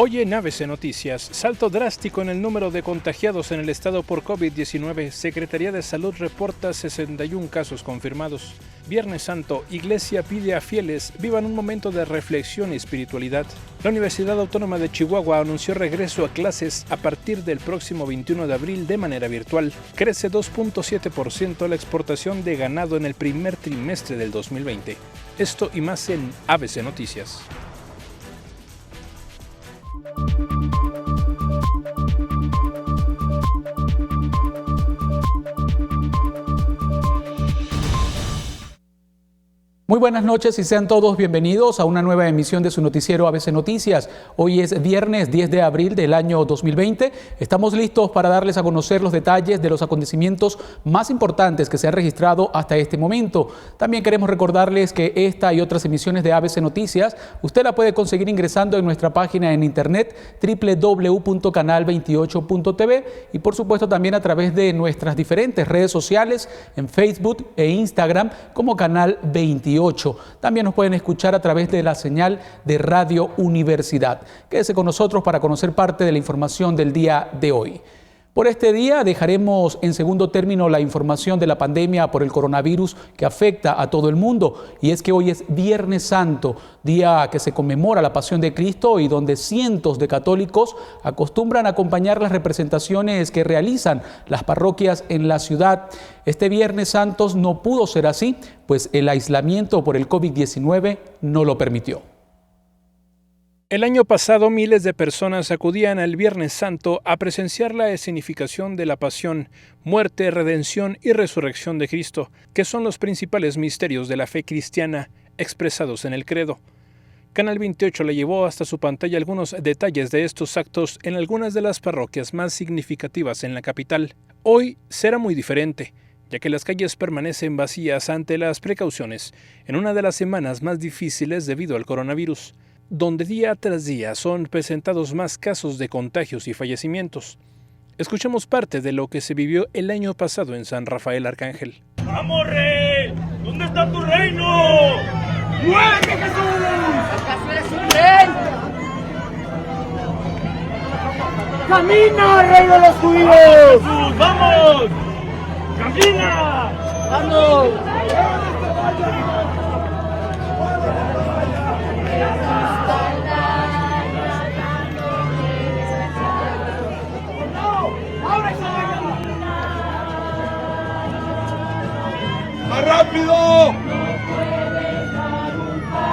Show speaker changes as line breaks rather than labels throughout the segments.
Hoy en ABC Noticias, salto drástico en el número de contagiados en el estado por COVID-19. Secretaría de Salud reporta 61 casos confirmados. Viernes Santo, Iglesia pide a fieles vivan un momento de reflexión y espiritualidad. La Universidad Autónoma de Chihuahua anunció regreso a clases a partir del próximo 21 de abril de manera virtual. Crece 2.7% la exportación de ganado en el primer trimestre del 2020. Esto y más en ABC Noticias.
Muy buenas noches y sean todos bienvenidos a una nueva emisión de su noticiero ABC Noticias. Hoy es viernes 10 de abril del año 2020. Estamos listos para darles a conocer los detalles de los acontecimientos más importantes que se han registrado hasta este momento. También queremos recordarles que esta y otras emisiones de ABC Noticias usted la puede conseguir ingresando en nuestra página en internet www.canal28.tv y por supuesto también a través de nuestras diferentes redes sociales en Facebook e Instagram como Canal 28. También nos pueden escuchar a través de la señal de Radio Universidad. Quédese con nosotros para conocer parte de la información del día de hoy. Por este día dejaremos en segundo término la información de la pandemia por el coronavirus que afecta a todo el mundo. Y es que hoy es Viernes Santo, día que se conmemora la Pasión de Cristo y donde cientos de católicos acostumbran a acompañar las representaciones que realizan las parroquias en la ciudad. Este Viernes Santo no pudo ser así, pues el aislamiento por el COVID-19 no lo permitió.
El año pasado, miles de personas acudían al Viernes Santo a presenciar la escenificación de la pasión, muerte, redención y resurrección de Cristo, que son los principales misterios de la fe cristiana expresados en el credo. Canal 28 le llevó hasta su pantalla algunos detalles de estos actos en algunas de las parroquias más significativas en la capital. Hoy será muy diferente, ya que las calles permanecen vacías ante las precauciones, en una de las semanas más difíciles debido al coronavirus, donde día tras día son presentados más casos de contagios y fallecimientos. Escuchemos parte de lo que se vivió el año pasado en San Rafael Arcángel.
¡Vamos, Rey! ¿Dónde está tu reino? ¡Muerte, Jesús!
¿Acaso eres un rey?
¡Camina, Rey de los judíos! ¡Jesús, vamos! ¡Camina! ¡Vamos! ¡Más rápido!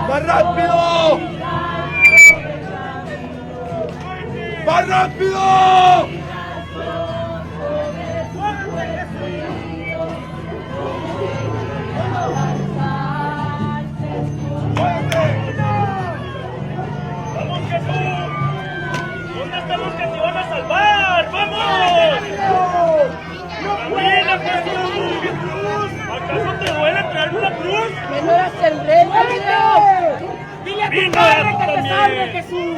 ¡Más rápido! ¡Más rápido! ¡Vamos, Jesús! ¿Dónde están los que te van a salvar? ¡Vamos! ¡Camina, Jesús! ¿Acaso te duele traer una cruz?
¡Que no eras el rey, niño! ¡Dile a tu padre que te salve, Jesús!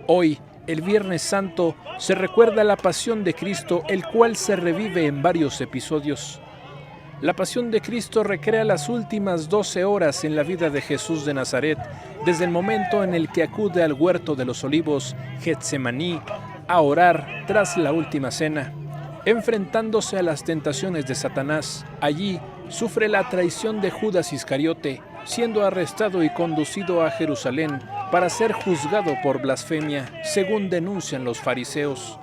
Hoy, el Viernes Santo, se recuerda la Pasión de Cristo, el cual se revive en varios episodios. La Pasión de Cristo recrea las últimas 12 horas en la vida de Jesús de Nazaret, desde el momento en el que acude al huerto de los olivos, Getsemaní, a orar tras la última cena. Enfrentándose a las tentaciones de Satanás, allí sufre la traición de Judas Iscariote, siendo arrestado y conducido a Jerusalén para ser juzgado por blasfemia, según denuncian los fariseos.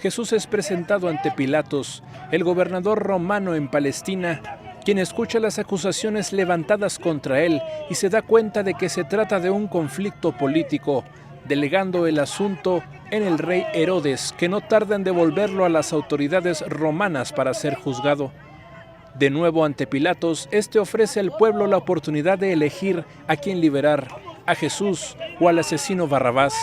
Jesús es presentado ante Pilatos, el gobernador romano en Palestina, quien escucha las acusaciones levantadas contra él y se da cuenta de que se trata de un conflicto político, delegando el asunto en el rey Herodes, que no tarda en devolverlo a las autoridades romanas para ser juzgado. De nuevo ante Pilatos, este ofrece al pueblo la oportunidad de elegir a quién liberar, a Jesús o al asesino Barrabás.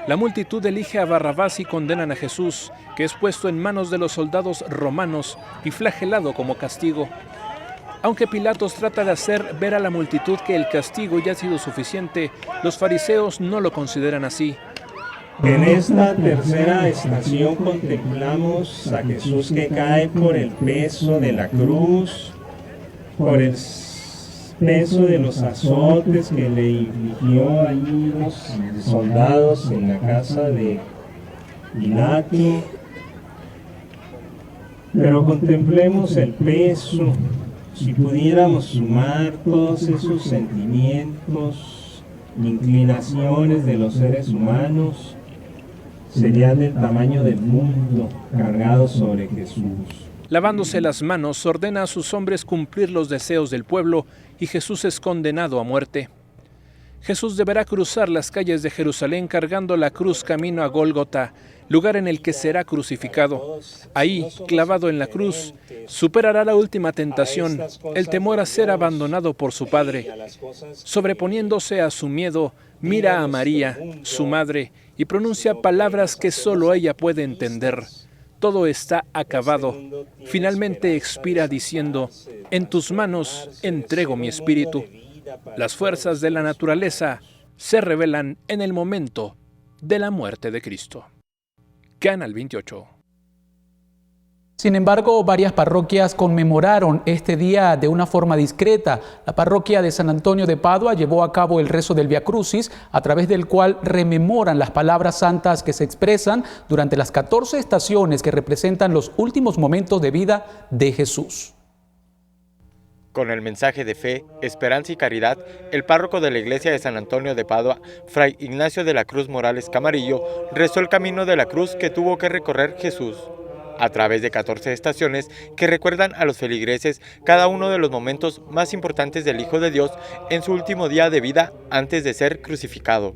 La multitud elige a Barrabás y condenan a Jesús, que es puesto en manos de los soldados romanos y flagelado como castigo. Aunque Pilatos trata de hacer ver a la multitud que el castigo ya ha sido suficiente, los fariseos no lo consideran así.
En esta tercera estación contemplamos a Jesús que cae por el peso de la cruz, por el peso de los azotes que le infligió ahí los soldados en la casa de Pilato. Pero contemplemos el peso, si pudiéramos sumar todos esos sentimientos, inclinaciones de los seres humanos, serían del tamaño del mundo cargado sobre Jesús.
Lavándose las manos, ordena a sus hombres cumplir los deseos del pueblo y Jesús es condenado a muerte. Jesús deberá cruzar las calles de Jerusalén cargando la cruz camino a Gólgota, lugar en el que será crucificado. Ahí, clavado en la cruz, superará la última tentación, el temor a ser abandonado por su Padre. Sobreponiéndose a su miedo, mira a María, su madre, y pronuncia palabras que solo ella puede entender. Todo está acabado. Finalmente expira diciendo, en tus manos entrego mi espíritu. Las fuerzas de la naturaleza se revelan en el momento de la muerte de Cristo. Canal 28.
Sin embargo, varias parroquias conmemoraron este día de una forma discreta. La parroquia de San Antonio de Padua llevó a cabo el rezo del Vía Crucis, a través del cual rememoran las palabras santas que se expresan durante las 14 estaciones que representan los últimos momentos de vida de Jesús.
Con el mensaje de fe, esperanza y caridad, el párroco de la iglesia de San Antonio de Padua, Fray Ignacio de la Cruz Morales Camarillo, rezó el camino de la cruz que tuvo que recorrer Jesús, a través de 14 estaciones que recuerdan a los feligreses cada uno de los momentos más importantes del Hijo de Dios en su último día de vida antes de ser crucificado.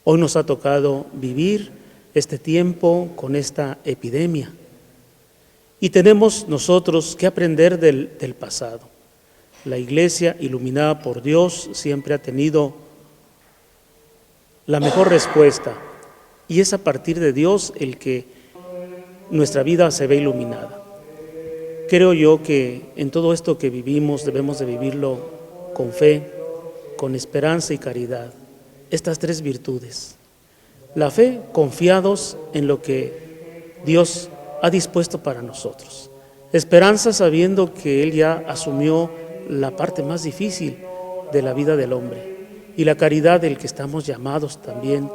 Hoy nos ha tocado vivir este tiempo con esta epidemia y tenemos nosotros que aprender del pasado. La Iglesia, iluminada por Dios, siempre ha tenido la mejor respuesta y es a partir de Dios el que nuestra vida se ve iluminada. Creo yo que en todo esto que vivimos debemos de vivirlo con fe, con esperanza y caridad. Estas tres virtudes. La fe, confiados en lo que Dios ha dispuesto para nosotros. Esperanza, sabiendo que Él ya asumió la parte más difícil de la vida del hombre. Y la caridad del que estamos llamados también,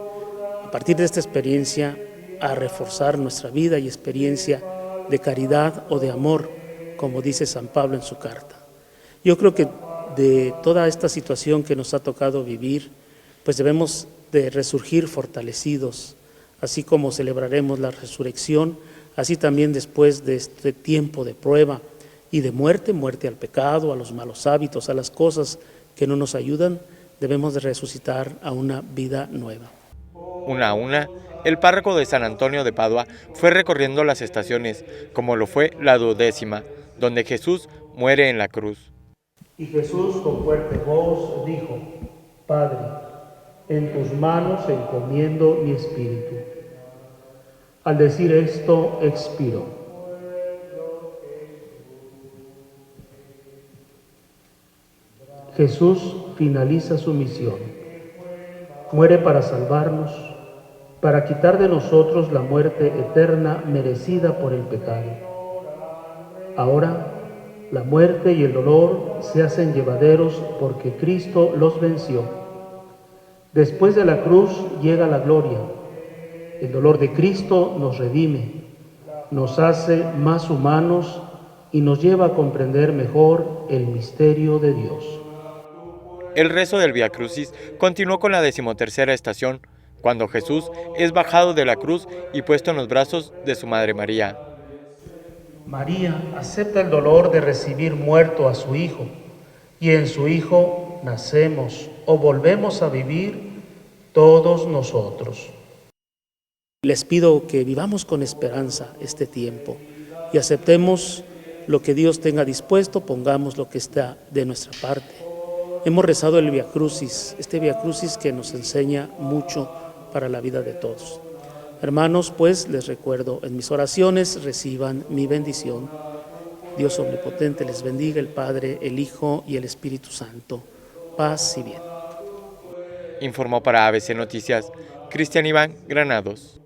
a partir de esta experiencia, a reforzar nuestra vida y experiencia de caridad o de amor, como dice San Pablo en su carta. Yo creo que de toda esta situación que nos ha tocado vivir, pues debemos de resurgir fortalecidos, así como celebraremos la resurrección, así también después de este tiempo de prueba y de muerte al pecado, a los malos hábitos, a las cosas que no nos ayudan, debemos de resucitar a una vida nueva.
Una a una, el párroco de San Antonio de Padua fue recorriendo las estaciones, como lo fue la 12ª, donde Jesús muere en la cruz.
Y Jesús con fuerte voz dijo, Padre, en tus manos encomiendo mi espíritu. Al decir esto, expiró. Jesús finaliza su misión. Muere para salvarnos, para quitar de nosotros la muerte eterna merecida por el pecado. Ahora, la muerte y el dolor se hacen llevaderos porque Cristo los venció. Después de la cruz llega la gloria. El dolor de Cristo nos redime, nos hace más humanos y nos lleva a comprender mejor el misterio de Dios.
El rezo del Vía Crucis continuó con la 13ª estación, cuando Jesús es bajado de la cruz y puesto en los brazos de su Madre María.
María acepta el dolor de recibir muerto a su Hijo, y en su Hijo nacemos o volvemos a vivir todos nosotros. Les pido que vivamos con esperanza este tiempo y aceptemos lo que Dios tenga dispuesto, pongamos lo que está de nuestra parte. Hemos rezado el Vía Crucis, este Vía Crucis que nos enseña mucho para la vida de todos. Hermanos, pues les recuerdo, en mis oraciones reciban mi bendición. Dios omnipotente les bendiga, el Padre, el Hijo y el Espíritu Santo. Paz y bien.
Informó para ABC Noticias Cristian Iván Granados.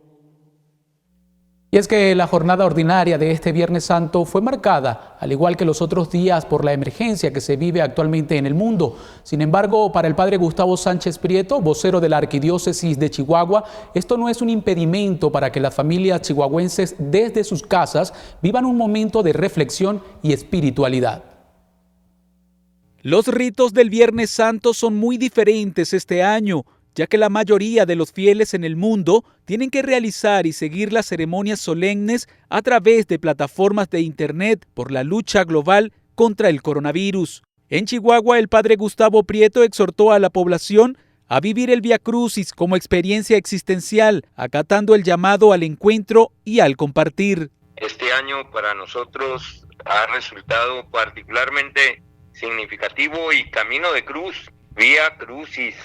Y es que la jornada ordinaria de este Viernes Santo fue marcada, al igual que los otros días, por la emergencia que se vive actualmente en el mundo. Sin embargo, para el padre Gustavo Sánchez Prieto, vocero de la Arquidiócesis de Chihuahua, esto no es un impedimento para que las familias chihuahuenses desde sus casas vivan un momento de reflexión y espiritualidad.
Los ritos del Viernes Santo son muy diferentes este año, ya que la mayoría de los fieles en el mundo tienen que realizar y seguir las ceremonias solemnes a través de plataformas de Internet por la lucha global contra el coronavirus. En Chihuahua, el padre Gustavo Prieto exhortó a la población a vivir el Vía Crucis como experiencia existencial, acatando el llamado al encuentro y al compartir.
Este año para nosotros ha resultado particularmente significativo y camino de cruz, Vía Crucis.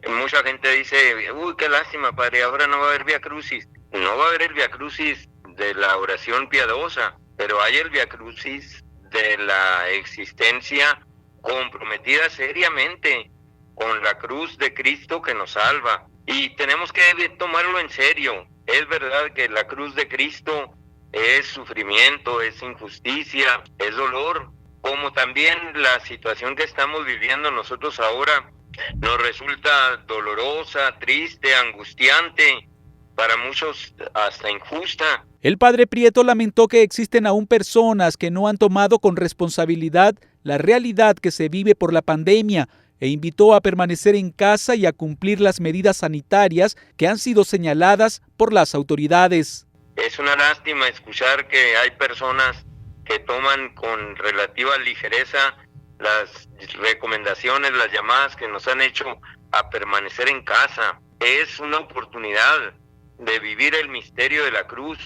Mucha gente dice, uy, qué lástima, padre, ahora no va a haber Vía Crucis. No va a haber el Vía Crucis de la oración piadosa, pero hay el Vía Crucis de la existencia comprometida seriamente con la cruz de Cristo que nos salva. Y tenemos que tomarlo en serio. Es verdad que la cruz de Cristo es sufrimiento, es injusticia, es dolor, como también la situación que estamos viviendo nosotros ahora nos resulta dolorosa, triste, angustiante, para muchos hasta injusta.
El padre Prieto lamentó que existen aún personas que no han tomado con responsabilidad la realidad que se vive por la pandemia e invitó a permanecer en casa y a cumplir las medidas sanitarias que han sido señaladas por las autoridades.
Es una lástima escuchar que hay personas que toman con relativa ligereza las recomendaciones, las llamadas que nos han hecho a permanecer en casa. Es una oportunidad de vivir el misterio de la cruz,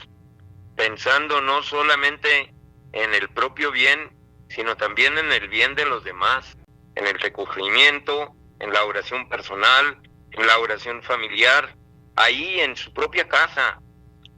pensando no solamente en el propio bien, sino también en el bien de los demás, en el recogimiento, en la oración personal, en la oración familiar, ahí en su propia casa.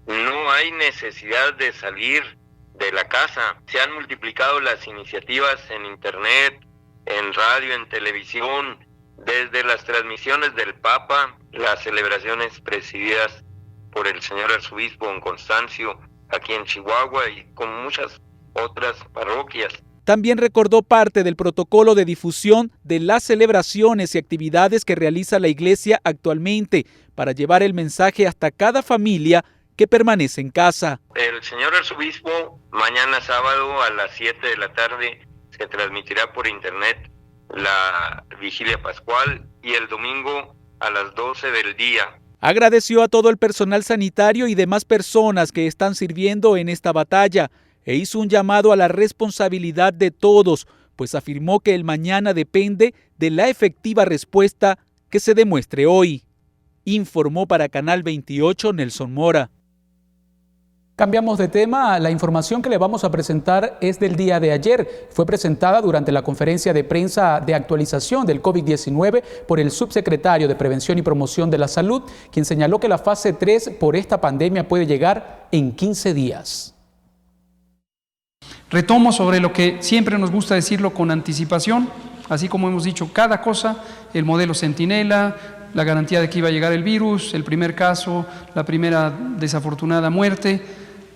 No hay necesidad de salir de la casa. Se han multiplicado las iniciativas en internet, en radio, en televisión, desde las transmisiones del Papa, las celebraciones presididas por el señor arzobispo don Constancio aquí en Chihuahua y con muchas otras parroquias.
También recordó parte del protocolo de difusión de las celebraciones y actividades que realiza la Iglesia actualmente para llevar el mensaje hasta cada familia que permanece en casa.
El señor arzobispo mañana sábado a las 7 de la tarde se transmitirá por internet la vigilia pascual y el domingo a las 12 del día.
Agradeció a todo el personal sanitario y demás personas que están sirviendo en esta batalla e hizo un llamado a la responsabilidad de todos, pues afirmó que el mañana depende de la efectiva respuesta que se demuestre hoy. Informó para Canal 28 Nelson Mora.
Cambiamos de tema. La información que le vamos a presentar es del día de ayer. Fue presentada durante la conferencia de prensa de actualización del COVID-19 por el subsecretario de Prevención y Promoción de la Salud, quien señaló que la fase 3 por esta pandemia puede llegar en 15 días.
Retomo sobre lo que siempre nos gusta decirlo con anticipación, así como hemos dicho cada cosa, el modelo Centinela, la garantía de que iba a llegar el virus, el primer caso, la primera desafortunada muerte.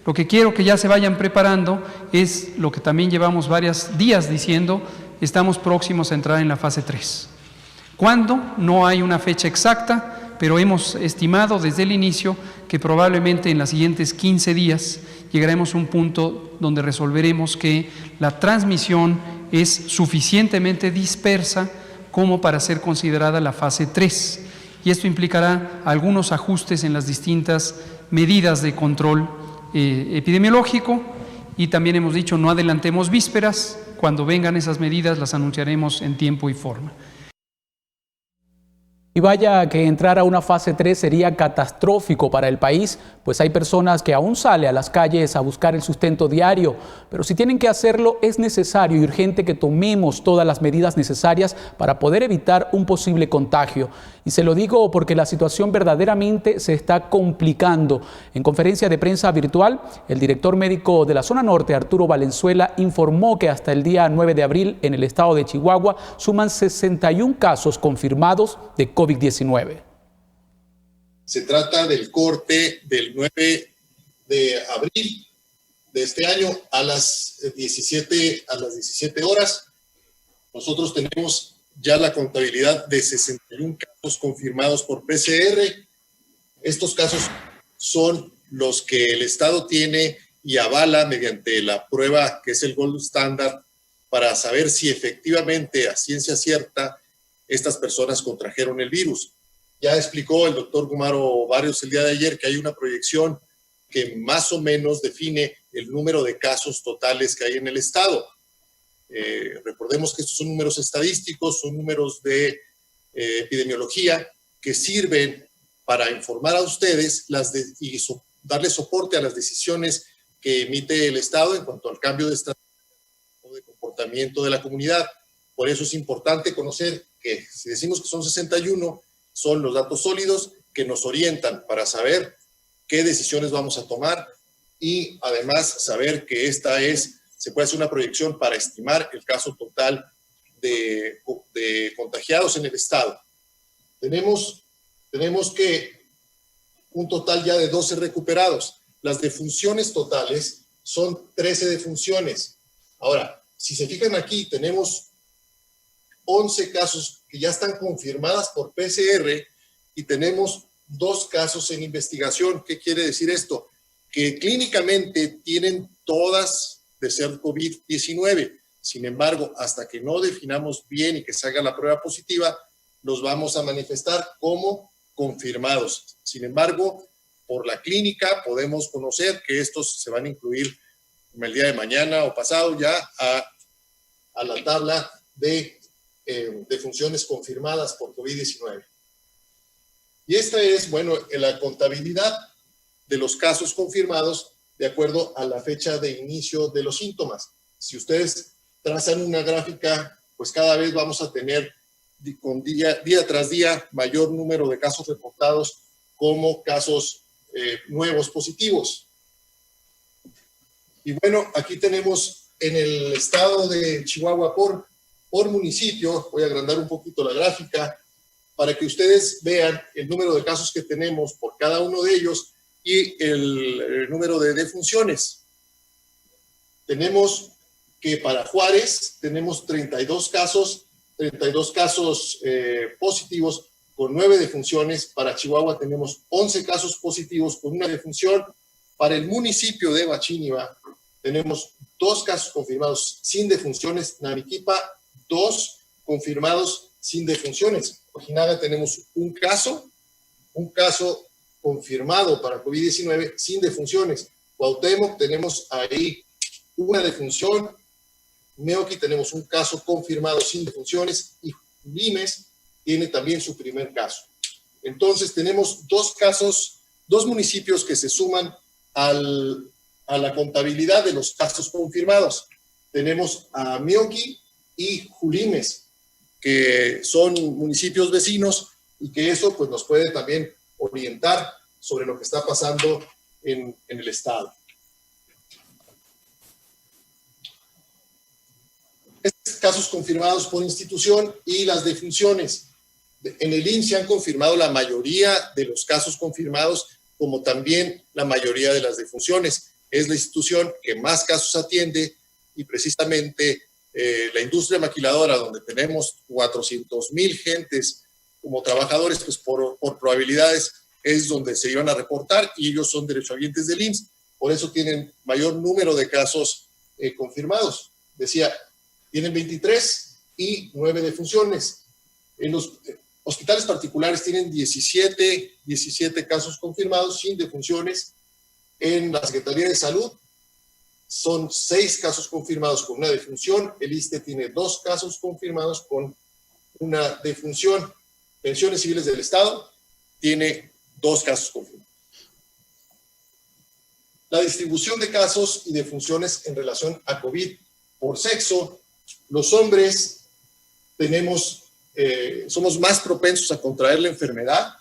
Lo que quiero que ya se vayan preparando es lo que también llevamos varios días diciendo, estamos próximos a entrar en la fase 3. ¿Cuándo? No hay una fecha exacta, pero hemos estimado desde el inicio que probablemente en los siguientes 15 días llegaremos a un punto donde resolveremos que la transmisión es suficientemente dispersa como para ser considerada la fase 3. Y esto implicará algunos ajustes en las distintas medidas de control epidemiológico y también hemos dicho no adelantemos vísperas, cuando vengan esas medidas las anunciaremos en tiempo y forma.
Y vaya que entrar a una fase 3 sería catastrófico para el país, pues hay personas que aún salen a las calles a buscar el sustento diario, pero si tienen que hacerlo es necesario y urgente que tomemos todas las medidas necesarias para poder evitar un posible contagio. Y se lo digo porque la situación verdaderamente se está complicando. En conferencia de prensa virtual, el director médico de la zona norte, Arturo Valenzuela, informó que hasta el día 9 de abril en el estado de Chihuahua suman 61 casos confirmados de COVID-19.
Se trata del corte del 9 de abril de este año a las 17 horas. Nosotros tenemos ya la contabilidad de 61 casos confirmados por PCR. Estos casos son los que el Estado tiene y avala mediante la prueba que es el gold standard para saber si efectivamente a ciencia cierta estas personas contrajeron el virus. Ya explicó el doctor Gumaro Barrios el día de ayer que hay una proyección que más o menos define el número de casos totales que hay en el Estado. Recordemos que estos son números estadísticos, son números de epidemiología que sirven para informar a ustedes y darle soporte a las decisiones que emite el Estado en cuanto al cambio de estrategia o de comportamiento de la comunidad. Por eso es importante conocer que si decimos que son 61, son los datos sólidos que nos orientan para saber qué decisiones vamos a tomar y además saber que se puede hacer una proyección para estimar el caso total de contagiados en el Estado. Tenemos que un total ya de 12 recuperados. Las defunciones totales son 13 defunciones. Ahora, si se fijan aquí, tenemos 11 casos que ya están confirmadas por PCR y tenemos 2 casos en investigación. ¿Qué quiere decir esto? Que clínicamente tienen todas de ser COVID-19. Sin embargo, hasta que no definamos bien y que se haga la prueba positiva, los vamos a manifestar como confirmados. Sin embargo, por la clínica podemos conocer que estos se van a incluir el día de mañana o pasado ya a la tabla de defunciones confirmadas por COVID-19. Y esta es, la contabilidad de los casos confirmados de acuerdo a la fecha de inicio de los síntomas. Si ustedes trazan una gráfica, pues cada vez vamos a tener día tras día mayor número de casos reportados como casos nuevos positivos. Y bueno, aquí tenemos en el estado de Chihuahua por municipio, voy a agrandar un poquito la gráfica para que ustedes vean el número de casos que tenemos por cada uno de ellos y el número de defunciones. Tenemos que para Juárez tenemos 32 casos positivos con 9 defunciones. Para Chihuahua tenemos 11 casos positivos con 1 defunción. Para el municipio de Bachíniva tenemos 2 casos confirmados sin defunciones. Nariquipa, 2 confirmados sin defunciones. Ojinaga tenemos un caso confirmado para COVID-19 sin defunciones. Cuauhtémoc tenemos ahí 1 defunción. Meoqui tenemos un caso confirmado sin defunciones y Limes tiene también su primer caso. Entonces tenemos 2 municipios que se suman a la contabilidad de los casos confirmados. Tenemos a Meoqui y Julimes, que son municipios vecinos y que eso pues nos puede también orientar sobre lo que está pasando en el estado. Estos casos confirmados por institución y las defunciones. En el IMSS se han confirmado la mayoría de los casos confirmados, como también la mayoría de las defunciones. Es la institución que más casos atiende y precisamente la industria maquiladora, donde tenemos 400,000 gentes como trabajadores, pues por probabilidades es donde se iban a reportar y ellos son derechohabientes del IMSS. Por eso tienen mayor número de casos confirmados. Decía, tienen 23 y 9 defunciones. En los hospitales particulares tienen 17 casos confirmados sin defunciones. En la Secretaría de Salud son 6 casos confirmados con 1 defunción. El ISSSTE tiene 2 casos confirmados con 1 defunción. Pensiones Civiles del Estado tiene 2 casos confirmados. La distribución de casos y defunciones en relación a COVID por sexo. Los hombres somos más propensos a contraer la enfermedad,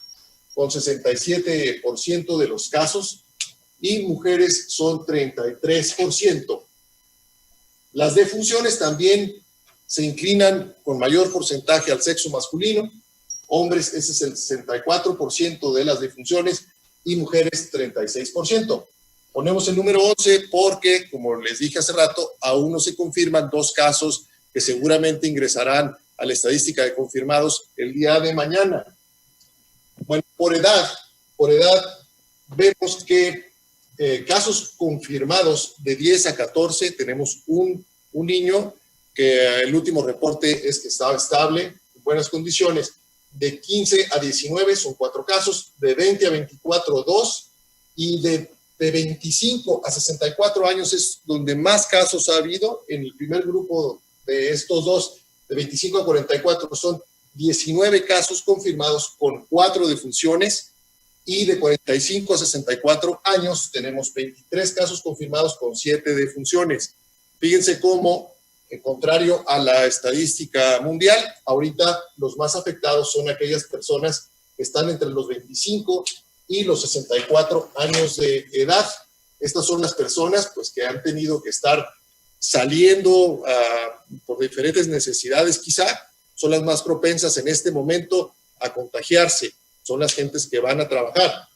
con 67% de los casos, y mujeres son 33%. Las defunciones también se inclinan con mayor porcentaje al sexo masculino. Hombres, ese es el 64% de las defunciones, y mujeres 36%. Ponemos el número 11 porque, como les dije hace rato, aún no se confirman 2 casos que seguramente ingresarán a la estadística de confirmados el día de mañana. Bueno, por edad vemos que casos confirmados de 10 a 14, tenemos un niño que el último reporte es que estaba estable, en buenas condiciones. De 15 a 19 son 4 casos, de 20 a 24, 2, y de 25 a 64 años es donde más casos ha habido. En el primer grupo de estos dos, de 25 a 44, son 19 casos confirmados con 4 defunciones, y de 45 a 64 años tenemos 23 casos confirmados con 7 defunciones. Fíjense cómo, en contrario a la estadística mundial, ahorita los más afectados son aquellas personas que están entre los 25 y los 64 años de edad. Estas son las personas pues, que han tenido que estar saliendo por diferentes necesidades quizá, son las más propensas en este momento a contagiarse, son las gentes que van a trabajar.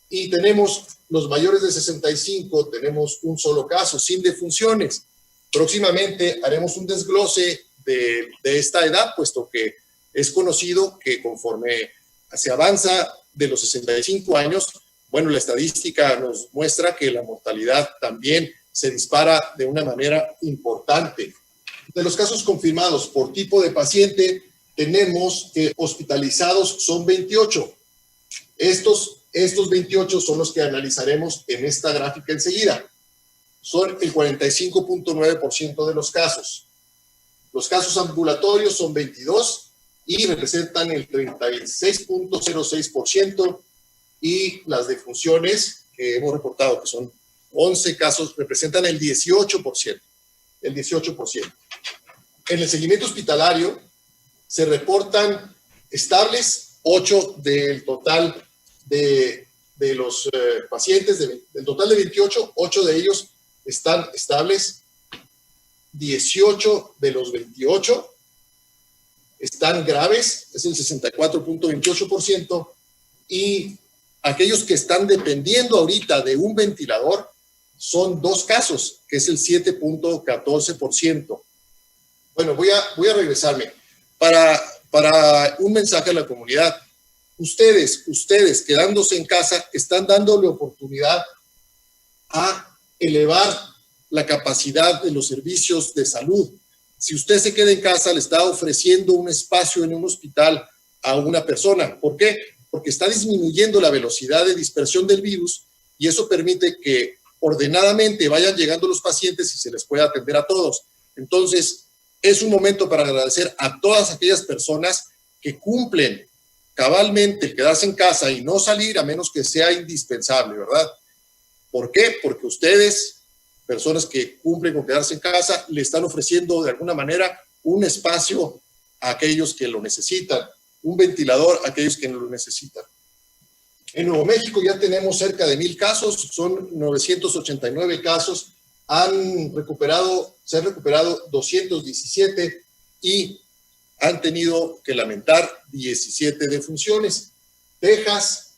Y tenemos los mayores de 65, tenemos un solo caso, sin defunciones. Próximamente haremos un desglose de esta edad, puesto que es conocido que conforme se avanza de los 65 años, bueno, la estadística nos muestra que la mortalidad también se dispara de una manera importante. De los casos confirmados por tipo de paciente, tenemos que hospitalizados son 28. Estos 28 son los que analizaremos en esta gráfica enseguida. Son el 45.9% de los casos. Los casos ambulatorios son 22 y representan el 36.06%, y las defunciones que hemos reportado, que son 11 casos, representan el 18%. El 18%. En el seguimiento hospitalario se reportan estables 8 del total de los pacientes, del total de 28, 8 de ellos están estables, 18 de los 28 están graves, es el 64.28%, y aquellos que están dependiendo ahorita de un ventilador son 2 casos, que es el 7.14%. Bueno, voy a regresarme para un mensaje a la comunidad. Ustedes quedándose en casa están dándole oportunidad a elevar la capacidad de los servicios de salud. Si usted se queda en casa, le está ofreciendo un espacio en un hospital a una persona. ¿Por qué? Porque está disminuyendo la velocidad de dispersión del virus, y eso permite que ordenadamente vayan llegando los pacientes y se les pueda atender a todos. Entonces, es un momento para agradecer a todas aquellas personas que cumplen cabalmente el quedarse en casa y no salir a menos que sea indispensable, ¿verdad? ¿Por qué? Porque ustedes, personas que cumplen con quedarse en casa, le están ofreciendo de alguna manera un espacio a aquellos que lo necesitan, un ventilador a aquellos que no lo necesitan. En Nuevo México ya tenemos cerca de 1,000 casos, son 989 casos, se han recuperado 217 y han tenido que lamentar 17 defunciones. Texas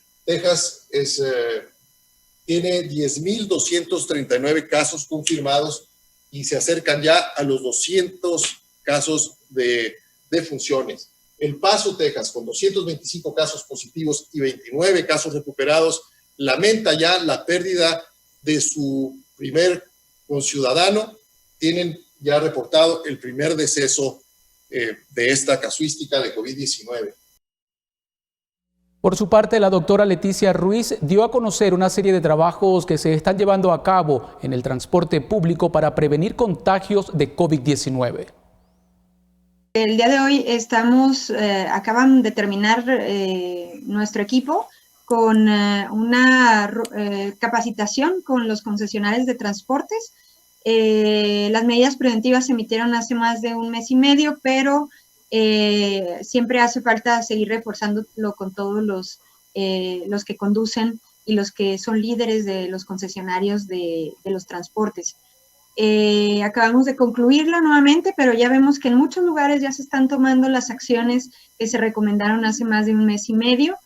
tiene 10,239 casos confirmados y se acercan ya a los 200 casos de defunciones. El Paso, Texas, con 225 casos positivos y 29 casos recuperados, lamenta ya la pérdida de su primer conciudadano. Tienen ya reportado el primer deceso de esta casuística de COVID-19.
Por su parte, la doctora Leticia Ruiz dio a conocer una serie de trabajos que se están llevando a cabo en el transporte público para prevenir contagios de COVID-19.
El día de hoy acaban de terminar nuestro equipo con una capacitación con los concesionarios de transportes. Las medidas preventivas se emitieron hace más de 1 mes y medio, pero siempre hace falta seguir reforzándolo con todos los que conducen y los que son líderes de los concesionarios de los transportes. Acabamos de concluirlo nuevamente, pero ya vemos que en muchos lugares ya se están tomando las acciones que se recomendaron hace más de 1 mes y medio.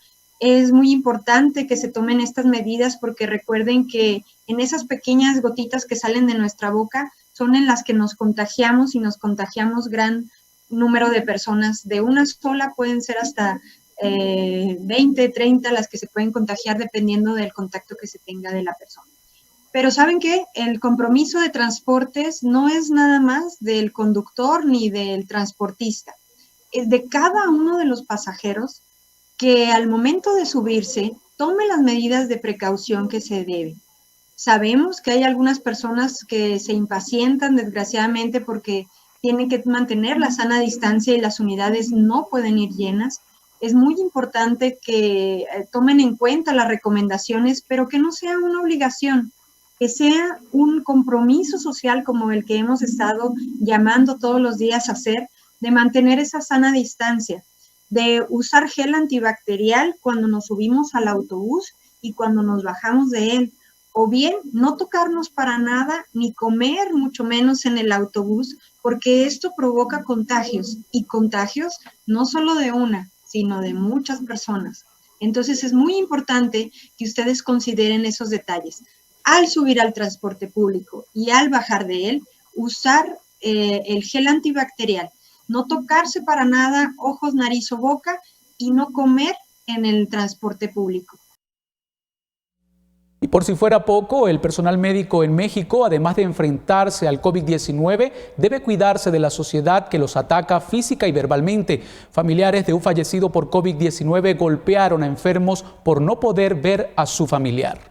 Es muy importante que se tomen estas medidas porque recuerden que en esas pequeñas gotitas que salen de nuestra boca son en las que nos contagiamos y nos contagiamos gran número de personas. De una sola pueden ser hasta 20, 30 las que se pueden contagiar dependiendo del contacto que se tenga de la persona. Pero ¿saben qué? El compromiso de transportes no es nada más del conductor ni del transportista. Es de cada uno de los pasajeros que al momento de subirse tome las medidas de precaución que se deben. Sabemos que hay algunas personas que se impacientan desgraciadamente porque tienen que mantener la sana distancia y las unidades no pueden ir llenas. Es muy importante que tomen en cuenta las recomendaciones, pero que no sea una obligación, que sea un compromiso social como el que hemos estado llamando todos los días a hacer, de mantener esa sana distancia, de usar gel antibacterial cuando nos subimos al autobús y cuando nos bajamos de él, o bien no tocarnos para nada ni comer, mucho menos en el autobús, porque esto provoca contagios, y contagios no solo de una, sino de muchas personas. Entonces es muy importante que ustedes consideren esos detalles. Al subir al transporte público y al bajar de él, usar el gel antibacterial, no tocarse para nada ojos, nariz o boca y no comer en el transporte público.
Y por si fuera poco, el personal médico en México, además de enfrentarse al COVID-19, debe cuidarse de la sociedad que los ataca física y verbalmente. Familiares de un fallecido por COVID-19 golpearon a enfermos por no poder ver a su familiar.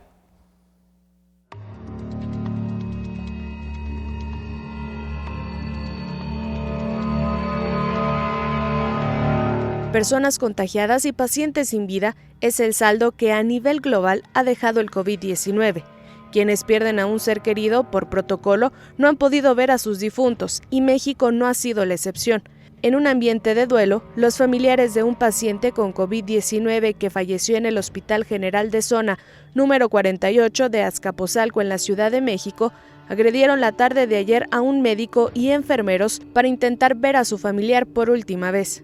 Personas contagiadas y pacientes sin vida es el saldo que a nivel global ha dejado el COVID-19. Quienes pierden a un ser querido por protocolo no han podido ver a sus difuntos y México no ha sido la excepción. En un ambiente de duelo, los familiares de un paciente con COVID-19 que falleció en el Hospital General de Zona número 48 de Azcapotzalco en la Ciudad de México agredieron la tarde de ayer a un médico y enfermeros para intentar ver a su familiar por última vez.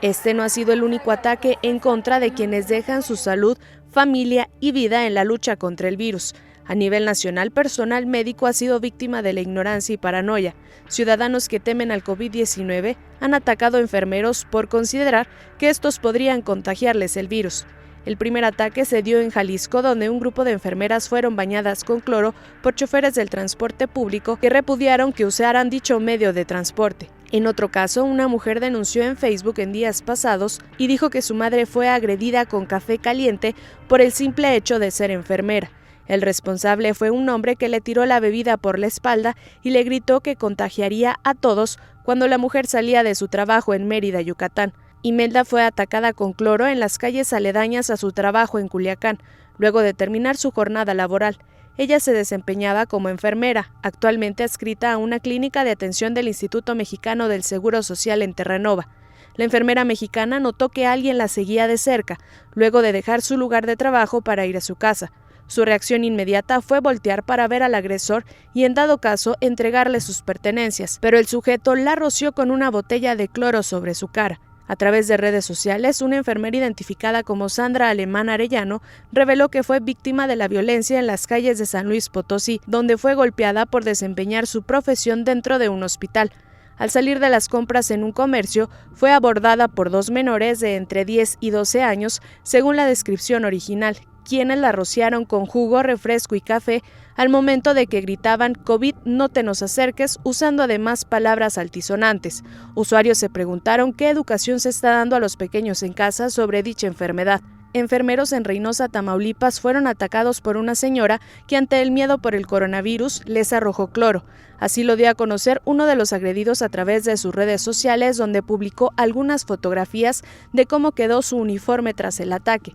Este no ha sido el único ataque en contra de quienes dejan su salud, familia y vida en la lucha contra el virus. A nivel nacional, personal médico ha sido víctima de la ignorancia y paranoia. Ciudadanos que temen al COVID-19 han atacado a enfermeros por considerar que estos podrían contagiarles el virus. El primer ataque se dio en Jalisco, donde un grupo de enfermeras fueron bañadas con cloro por choferes del transporte público que repudiaron que usaran dicho medio de transporte. En otro caso, una mujer denunció en Facebook en días pasados y dijo que su madre fue agredida con café caliente por el simple hecho de ser enfermera. El responsable fue un hombre que le tiró la bebida por la espalda y le gritó que contagiaría a todos cuando la mujer salía de su trabajo en Mérida, Yucatán. Imelda fue atacada con cloro en las calles aledañas a su trabajo en Culiacán, luego de terminar su jornada laboral. Ella se desempeñaba como enfermera, actualmente adscrita a una clínica de atención del Instituto Mexicano del Seguro Social en Terranova. La enfermera mexicana notó que alguien la seguía de cerca, luego de dejar su lugar de trabajo para ir a su casa. Su reacción inmediata fue voltear para ver al agresor y, en dado caso, entregarle sus pertenencias, pero el sujeto la roció con una botella de cloro sobre su cara. A través de redes sociales, una enfermera identificada como Sandra Alemán Arellano reveló que fue víctima de la violencia en las calles de San Luis Potosí, donde fue golpeada por desempeñar su profesión dentro de un hospital. Al salir de las compras en un comercio, fue abordada por dos menores de entre 10 y 12 años, según la descripción original, quienes la rociaron con jugo, refresco y café al momento de que gritaban "COVID, no te nos acerques", usando además palabras altisonantes. Usuarios se preguntaron qué educación se está dando a los pequeños en casa sobre dicha enfermedad. enfermeros en Reynosa, Tamaulipas, fueron atacados por una señora que ante el miedo por el coronavirus les arrojó cloro. Así lo dio a conocer uno de los agredidos a través de sus redes sociales, donde publicó algunas fotografías de cómo quedó su uniforme tras el ataque.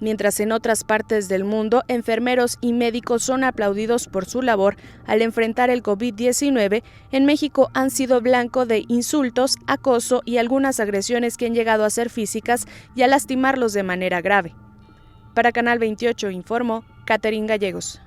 Mientras en otras partes del mundo, enfermeros y médicos son aplaudidos por su labor al enfrentar el COVID-19, en México han sido blanco de insultos, acoso y algunas agresiones que han llegado a ser físicas y a lastimarlos de manera grave. Para Canal 28 informó Catherine Gallegos.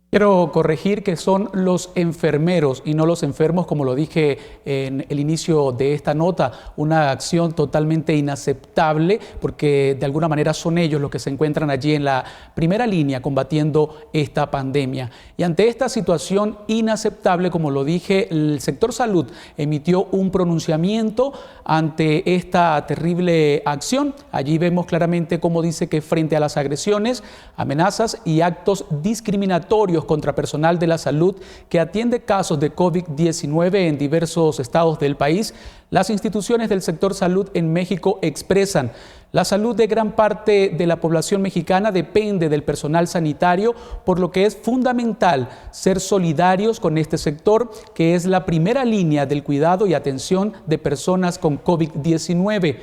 Quiero corregir que son los enfermeros y no los enfermos, como lo dije en el inicio de esta nota, una acción totalmente inaceptable porque de alguna manera son ellos los que se encuentran allí en la primera línea combatiendo esta pandemia. Y ante esta situación inaceptable, como lo dije, el sector salud emitió un pronunciamiento ante esta terrible acción. Allí vemos claramente cómo dice que frente a las agresiones, amenazas y actos discriminatorios contra personal de la salud que atiende casos de COVID-19 en diversos estados del país, las instituciones del sector salud en México expresan: la salud de gran parte de la población mexicana depende del personal sanitario, por lo que es fundamental ser solidarios con este sector, que es la primera línea del cuidado y atención de personas con COVID-19.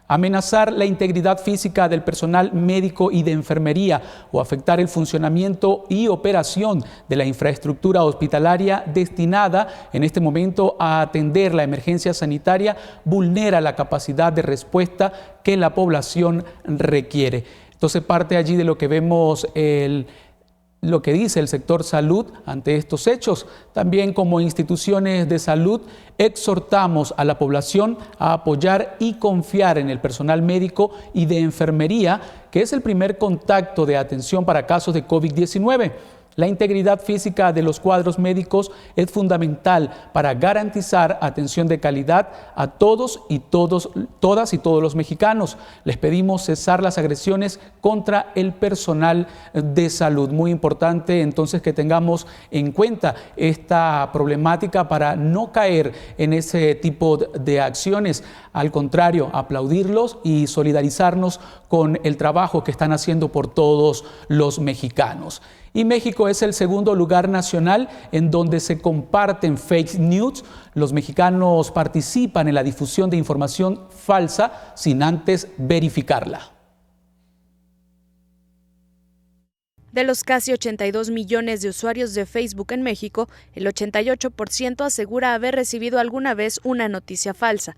Amenazar la integridad física del personal médico y de enfermería o afectar el funcionamiento y operación de la infraestructura hospitalaria destinada en este momento a atender la emergencia sanitaria vulnera la capacidad de respuesta que la población requiere. Entonces parte allí de lo que vemos lo que dice el sector salud ante estos hechos. También como instituciones de salud exhortamos a la población a apoyar y confiar en el personal médico y de enfermería, que es el primer contacto de atención para casos de COVID-19. La integridad física de los cuadros médicos es fundamental para garantizar atención de calidad a todas y todos los mexicanos. Les pedimos cesar las agresiones contra el personal de salud. Muy importante entonces que tengamos en cuenta esta problemática para no caer en ese tipo de acciones. Al contrario, aplaudirlos y solidarizarnos con el trabajo que están haciendo por todos los mexicanos. Y México es el segundo lugar nacional en donde se comparten fake news. Los mexicanos participan en la difusión de información falsa sin antes verificarla.
De los casi 82 millones de usuarios de Facebook en México, el 88% asegura haber recibido alguna vez una noticia falsa.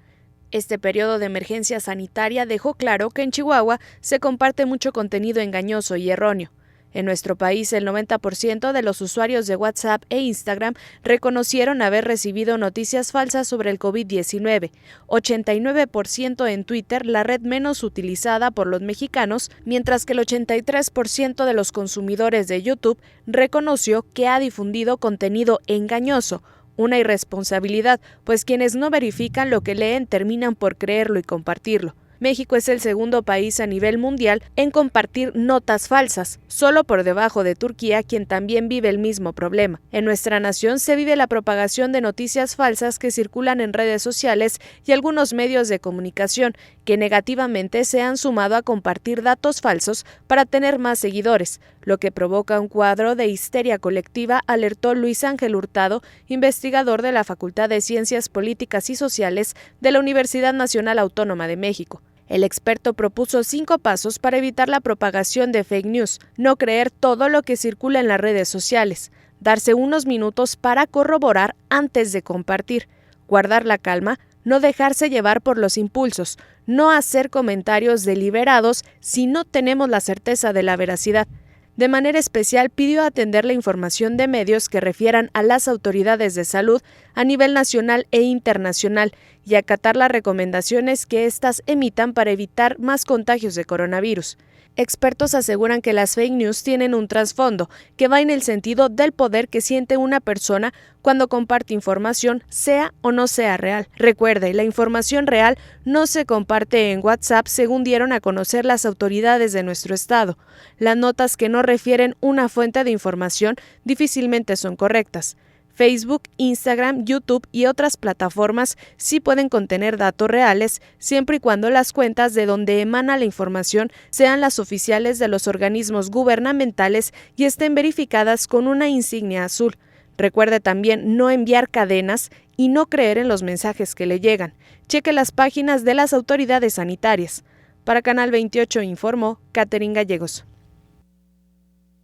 Este periodo de emergencia sanitaria dejó claro que en Chihuahua se comparte mucho contenido engañoso y erróneo. En nuestro país, el 90% de los usuarios de WhatsApp e Instagram reconocieron haber recibido noticias falsas sobre el COVID-19, 89% en Twitter, la red menos utilizada por los mexicanos, mientras que el 83% de los consumidores de YouTube reconoció que ha difundido contenido engañoso, una irresponsabilidad, pues quienes no verifican lo que leen terminan por creerlo y compartirlo. México es el segundo país a nivel mundial en compartir notas falsas, solo por debajo de Turquía, quien también vive el mismo problema. En nuestra nación se vive la propagación de noticias falsas que circulan en redes sociales y algunos medios de comunicación, que negativamente se han sumado a compartir datos falsos para tener más seguidores, lo que provoca un cuadro de histeria colectiva, alertó Luis Ángel Hurtado, investigador de la Facultad de Ciencias Políticas y Sociales de la Universidad Nacional Autónoma de México. El experto propuso 5 pasos para evitar la propagación de fake news: no creer todo lo que circula en las redes sociales, darse unos minutos para corroborar antes de compartir, guardar la calma, no dejarse llevar por los impulsos, no hacer comentarios deliberados si no tenemos la certeza de la veracidad. De manera especial, pidió atender la información de medios que refieran a las autoridades de salud a nivel nacional e internacional y acatar las recomendaciones que éstas emitan para evitar más contagios de coronavirus. Expertos aseguran que las fake news tienen un trasfondo que va en el sentido del poder que siente una persona cuando comparte información, sea o no sea real. Recuerde, la información real no se comparte en WhatsApp, según dieron a conocer las autoridades de nuestro estado. Las notas que no refieren una fuente de información difícilmente son correctas. Facebook, Instagram, YouTube y otras plataformas sí pueden contener datos reales, siempre y cuando las cuentas de donde emana la información sean las oficiales de los organismos gubernamentales y estén verificadas con una insignia azul. Recuerde también no enviar cadenas y no creer en los mensajes que le llegan. Cheque las páginas de las autoridades sanitarias. Para Canal 28 informó Catherine Gallegos.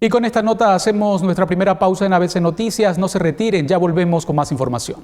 Y con esta nota hacemos nuestra primera pausa en ABC Noticias. No se retiren, ya volvemos con más información.